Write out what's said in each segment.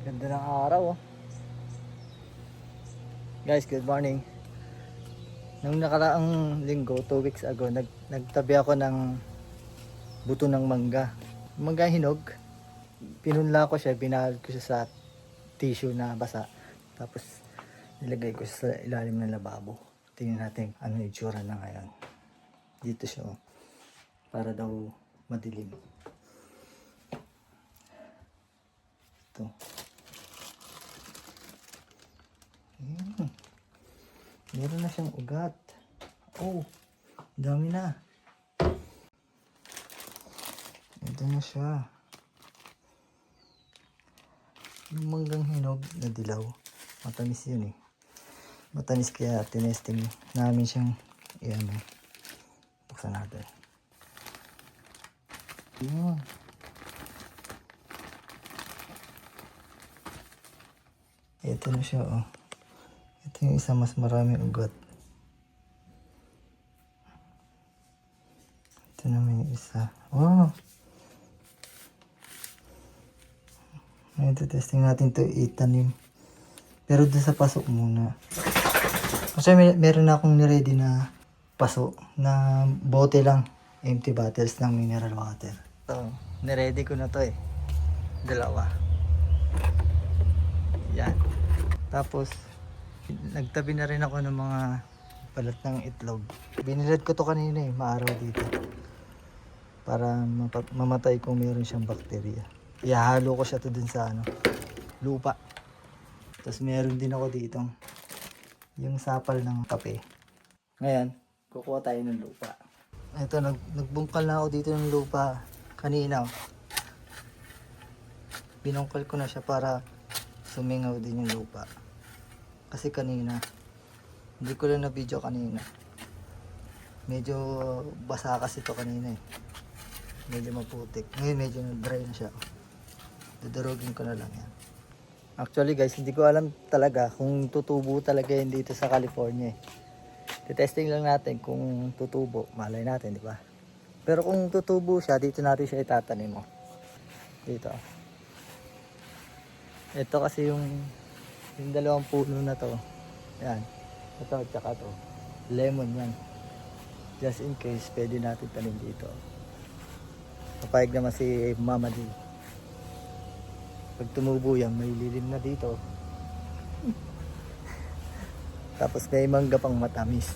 Ganda ng araw oh. Guys, good morning. Nung nakaraang linggo, 2 weeks ago, nagtabi ako ng buto ng mangga. Mangga hinog. Pinunla ko siya, binalot ko siya sa tissue na basa. Tapos nilagay ko siya sa ilalim ng lababo. Tingnan natin ano yung itsura na ngayon. Dito siya oh. Para daw madilim. Ito. Meron na siyang ugat. Oh, dami na. Ito na siya. Yung manggang hinog na dilaw. Matamis yun eh. Matamis kaya tinesting namin siyang iyan. Buksan natin. Yun. Ito na siya oh. Ito yung isa mas maraming ugat. Ito naman yung isa. Oh! Ito testing natin to itanim. Pero doon sa paso muna. Kasi meron na akong niready na paso na bote lang. Empty bottles ng mineral water. So, niready ko na to eh. Dalawa. Yan. Tapos, nagtabi na rin ako ng mga balat ng itlog. Binilad ko to kanina eh, maaraw dito. Para mamatay kung meron siyang bakterya. Ihahalo ko siya to dun sa lupa. Tapos meron din ako dito yung sapal ng kape. Ngayon, kukuha tayo ng lupa. Ito, nagbungkal na ako dito ng lupa kanina. Binungkal ko na siya para sumingaw din yung lupa. Kasi kanina, hindi ko lang na video kanina. Medyo basa kasi ito kanina eh. Medyo maputik. Ngayon medyo dry na siya. Dudurugin ko na lang yan. Actually guys, hindi ko alam talaga kung tutubo talaga yan dito sa California eh. Testing lang natin kung tutubo. Malay natin, di ba? Pero kung tutubo siya, dito natin siya itatanim mo. Dito. Ito kasi yung dalawang puno na to. Yan. Ito at saka to. Lemon yan. Just in case, pwede natin tanim dito. Papayag naman si Mama D. Pag tumubo yan, may lilim na dito. Tapos may mangga pang matamis.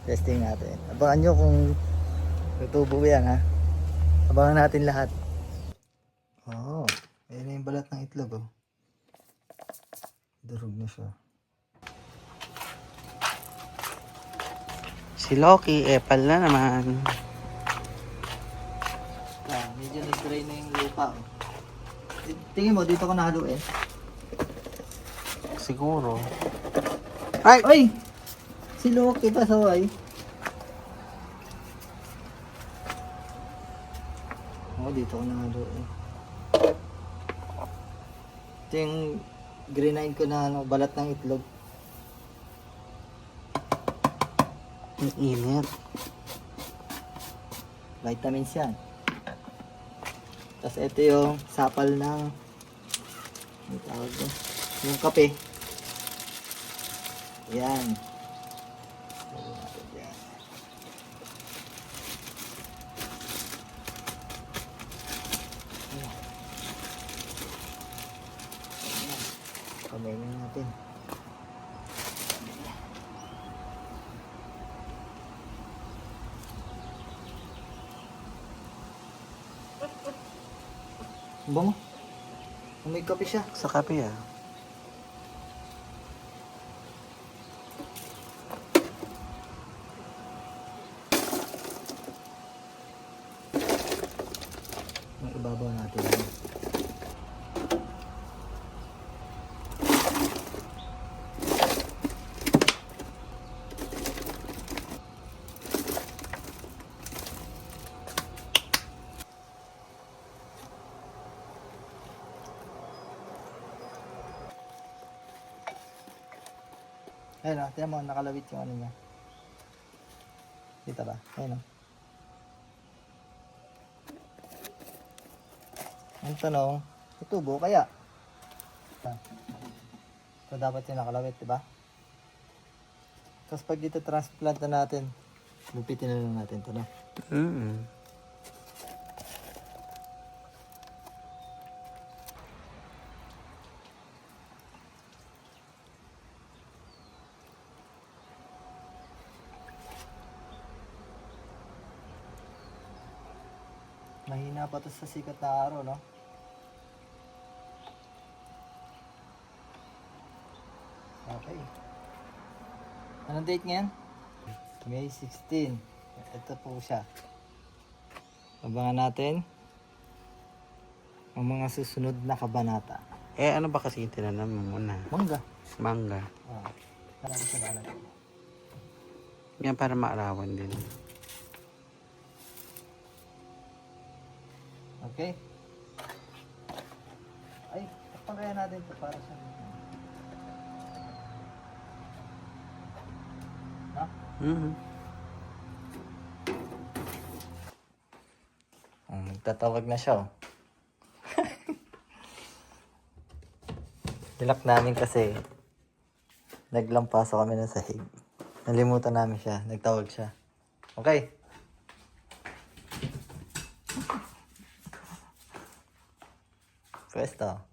Testing natin. Abangan nyo kung tutubo yan ha. Abangan natin lahat. Oh, ayan na yung balat ng itlog oh. Durog na siya. Si Loki, epal na naman. Medyo nag-dry na yung lupa oh. Tingin mo, dito ko nahaluin. Siguro. Ay! Ay! Si Loki pa saway. Dito ko nahaluin. Ito yung grenade ko na balat ng itlog. Ang init. Vitamins yan. Tapos ito yung sapal ng ano tawag doon? Yung kape. Yan. Kamayin natin. Bango. May kape siya. Sa kape ah. May ibabaw natin. Ayun o, tiyan mo, nakalawit yung ano niya. Kita ba? Ayun o. Ang tanong, tutubo kaya? So, dapat yung nakalawit, diba? Tapos pag dito transplant na natin, lupitin na lang natin ito, no? Mm. Mahina pa to sa sikat na araw, no? Okay. Anong date ngayon? May 16. Ito po siya. Abangan natin ang mga susunod na kabanata. Eh, ano ba kasi yung tinanong mo muna? Mangga. Mangga. Ah, marami siya na alam. Yan para maarawan din. Okay? Ay, takpan kaya natin ito para sa... Ha? Mm. Nagtatawag na siya, oh. Nilak namin kasi naglampaso kami ng sahig. Nalimutan namin siya. Nagtawag siya. Okay. Pwesto.